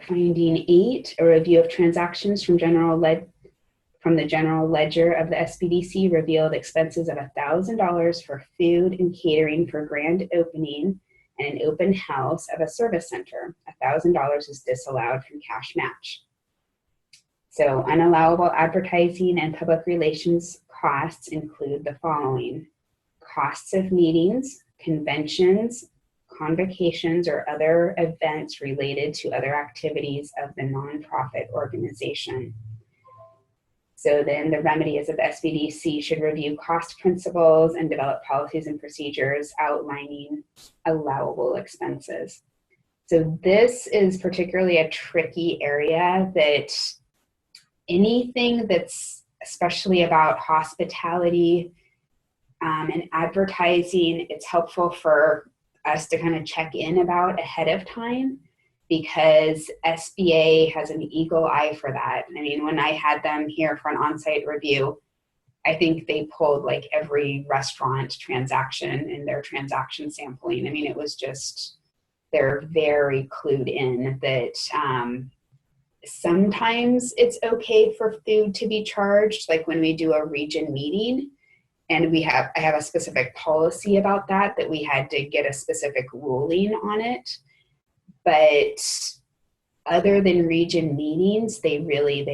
Speaker 1: Finding 8, a review of transactions from the general ledger of the SBDC revealed expenses of $1,000 for food and catering for grand opening and an open house of a service center. $1,000 is disallowed from cash match. So unallowable advertising and public relations costs include the following: costs of meetings, conventions, convocations, or other events related to other activities of the nonprofit organization. So then the remedy is that the SBDC should review cost principles and develop policies and procedures outlining allowable expenses. So this is particularly a tricky area, that anything that's especially about hospitality and advertising, it's helpful for us to kind of check in about ahead of time, because SBA has an eagle eye for that. When I had them here for an on-site review, I think they pulled like every restaurant transaction in their transaction sampling. It was just, they're very clued in that sometimes it's okay for food to be charged, like when we do a region meeting. And I have a specific policy about that we had to get a specific ruling on it. But other than region meetings, they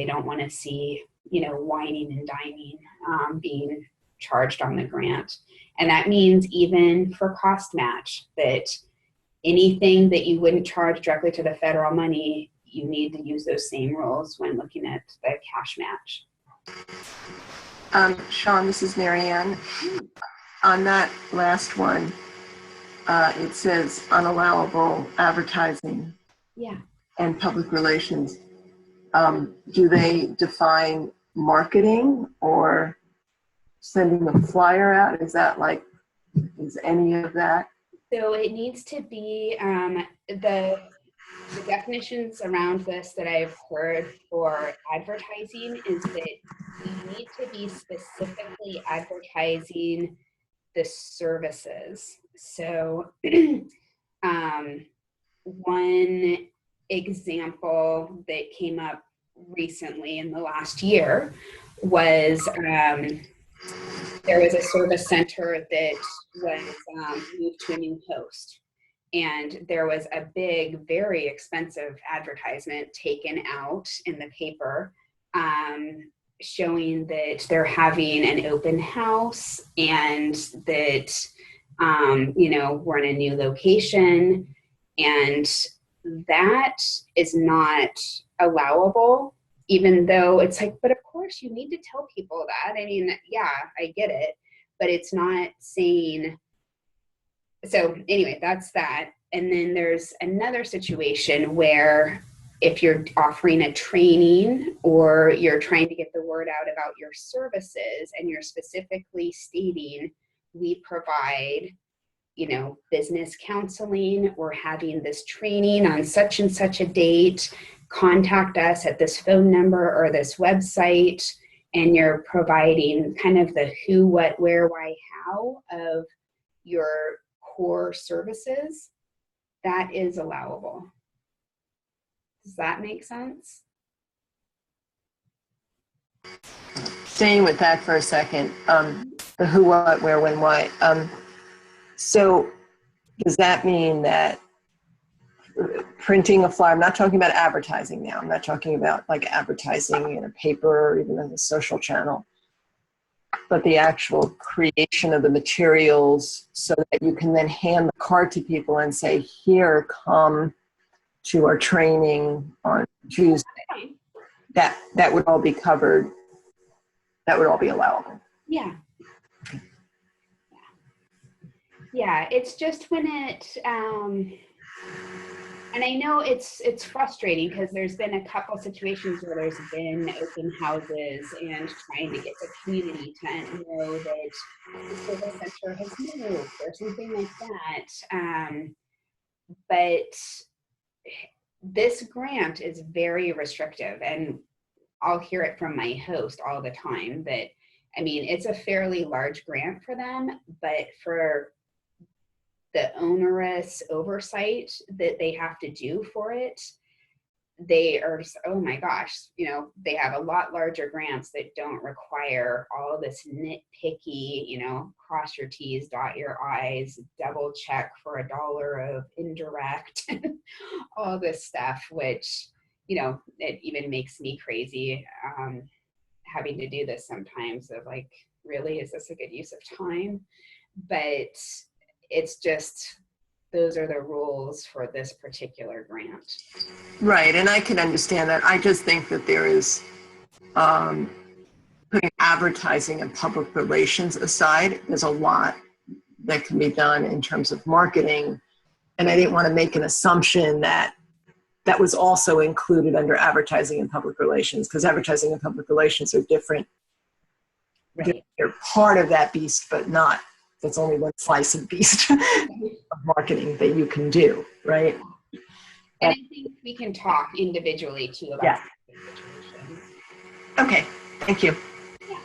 Speaker 1: don't want to see, wining and dining being charged on the grant. And that means even for cost match, that anything that you wouldn't charge directly to the federal money, you need to use those same rules when looking at the cash match.
Speaker 2: Shawn, this is Marianne. On that last one, it says unallowable advertising, and public relations. Do they define marketing or sending a flyer out? Is any of that?
Speaker 1: So it needs to be the definitions around this that I've heard for advertising is that you need to be specifically advertising the services. So one example that came up recently in the last year was there was a service center that was moved to a new host. And there was a big, very expensive advertisement taken out in the paper, showing that they're having an open house and that, we're in a new location. And that is not allowable, even though it's like, but of course you need to tell people that. I mean, yeah, I get it, but it's not saying. So anyway, that's that. And then there's another situation where if you're offering a training or you're trying to get the word out about your services and you're specifically stating, we provide, business counseling, or having this training on such and such a date, contact us at this phone number or this website, and you're providing kind of the who, what, where, why, how of your core services, that is allowable. Does that make sense?
Speaker 2: Staying with that for a second, the who, what, where, when, why. So does that mean that printing a flyer, I'm not talking about advertising now, I'm not talking about like advertising in a paper or even in a social channel, but the actual creation of the materials so that you can then hand the card to people and say, here, come to our training on Tuesday. That would all be covered. That would all be allowable.
Speaker 1: Yeah. Yeah, it's just when it, and I know it's frustrating because there's been a couple situations where there's been open houses and trying to get the community to know that the service center has moved or something like that. But this grant is very restrictive, and I'll hear it from my host all the time that, I mean, it's a fairly large grant for them, but for the onerous oversight that they have to do for it, they are just, oh my gosh, they have a lot larger grants that don't require all this nitpicky, cross your T's, dot your I's, double check for $1 of indirect, all this stuff, which, it even makes me crazy, having to do this sometimes of like, really, is this a good use of time? But it's just, those are the rules for this particular grant.
Speaker 2: Right, and I can understand that. I just think that there is, putting advertising and public relations aside, there's a lot that can be done in terms of marketing. And I didn't want to make an assumption that that was also included under advertising and public relations, because advertising and public relations are different.
Speaker 1: Right.
Speaker 2: They're part of that beast, but not. That's only one slice of beast of marketing that you can do, right?
Speaker 1: And I think we can talk individually too about situations.
Speaker 2: Okay, thank you.
Speaker 1: Yeah.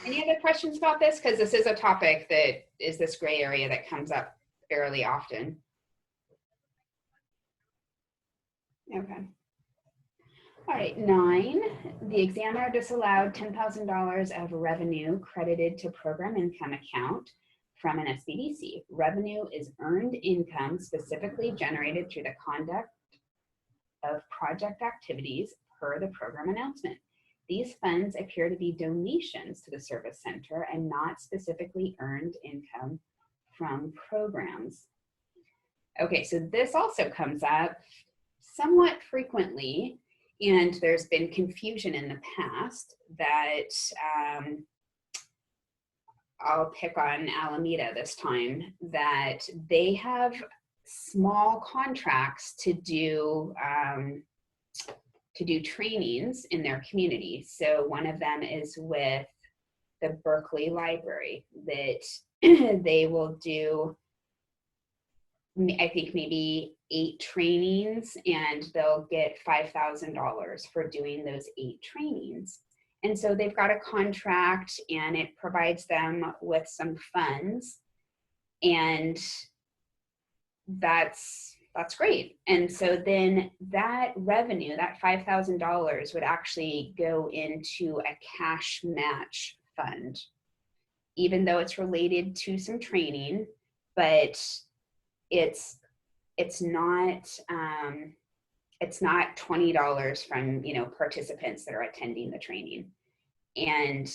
Speaker 1: Any other questions about this? Because this is a topic that is this gray area that comes up fairly often. Okay. All right, 9, the examiner disallowed $10,000 of revenue credited to program income account from an SBDC. Revenue is earned income specifically generated through the conduct of project activities per the program announcement. These funds appear to be donations to the service center and not specifically earned income from programs. Okay, so this also comes up somewhat frequently, and there's been confusion in the past that I'll pick on Alameda this time, that they have small contracts to do trainings in their community. So one of them is with the Berkeley Library, that they will do, I think maybe 8 trainings, and they'll get $5,000 for doing those 8 trainings. And so they've got a contract, and it provides them with some funds, and that's great. And so then that revenue, that $5,000, would actually go into a cash match fund, even though it's related to some training, but it's it's not $20 from, you know, participants that are attending the training. And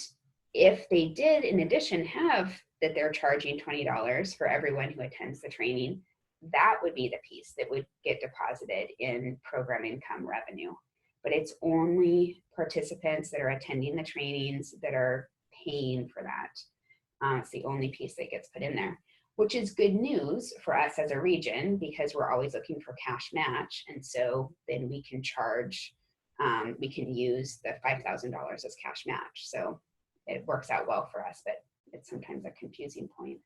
Speaker 1: if they did, in addition, have that they're charging $20 for everyone who attends the training, that would be the piece that would get deposited in program income revenue. But it's only participants that are attending the trainings that are paying for that. It's the only piece that gets put in there, which is good news for us as a region because we're always looking for cash match. And so then we can charge, we can use the $5,000 as cash match. So it works out well for us, but it's sometimes a confusing point.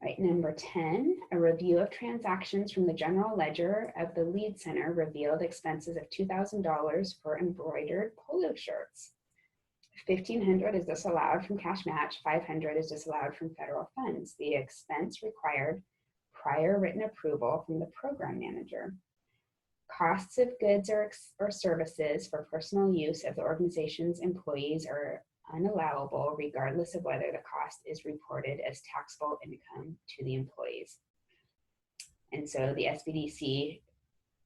Speaker 1: Right, number 10, a review of transactions from the general ledger of the lead center revealed expenses of $2,000 for embroidered polo shirts. $1,500 is disallowed from cash match, $500 is disallowed from federal funds. The expense required prior written approval from the program manager. Costs of goods or services for personal use of the organization's employees are unallowable regardless of whether the cost is reported as taxable income to the employees. And so the SBDC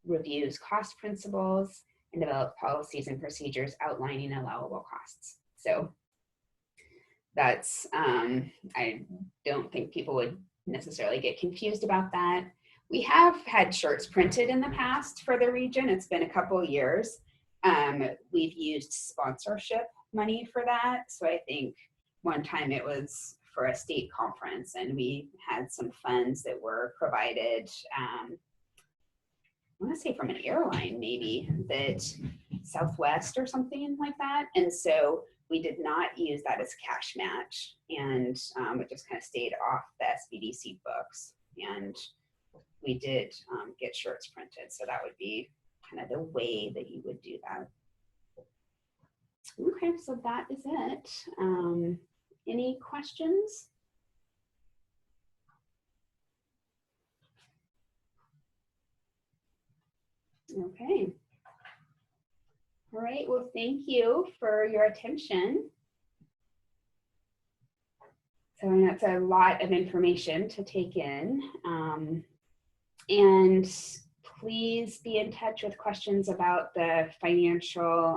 Speaker 1: reviews cost principles and develop policies and procedures outlining allowable costs. So that's, I don't think people would necessarily get confused about that. We have had shirts printed in the past for the region. It's been a couple of years. We've used sponsorship money for that. So I think one time it was for a state conference and we had some funds that were provided, I want to say from an airline maybe, that Southwest or something like that. And so we did not use that as cash match, and it just kind of stayed off the SBDC books. And we did get shirts printed. So that would be kind of the way that you would do that. Okay, so that is it. Any questions? Okay. All right, well, thank you for your attention. So that's a lot of information to take in. And please be in touch with questions about the financial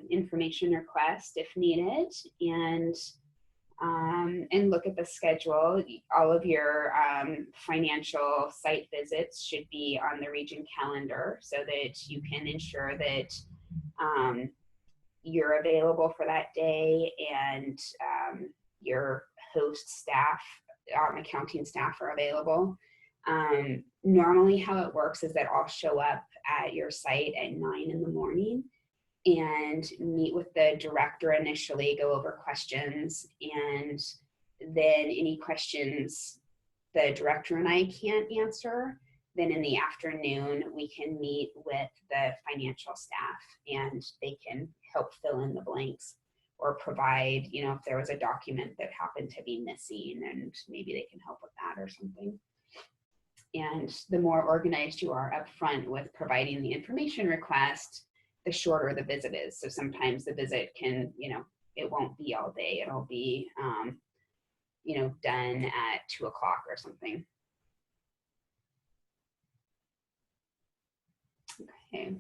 Speaker 1: information request if needed, and look at the schedule. All of your financial site visits should be on the region calendar so that you can ensure that you're available for that day, and your host staff, accounting staff are available. Normally how it works is that I'll show up at your site at 9 in the morning and meet with the director initially, go over questions, and then any questions the director and I can't answer, then in the afternoon we can meet with the financial staff and they can help fill in the blanks or provide, you know, if there was a document that happened to be missing, and maybe they can help with that or something. And the more organized you are up front with providing the information request, the shorter the visit is. So sometimes the visit can, you know, it won't be all day. It'll be, you know, done at 2 o'clock or something. Okay.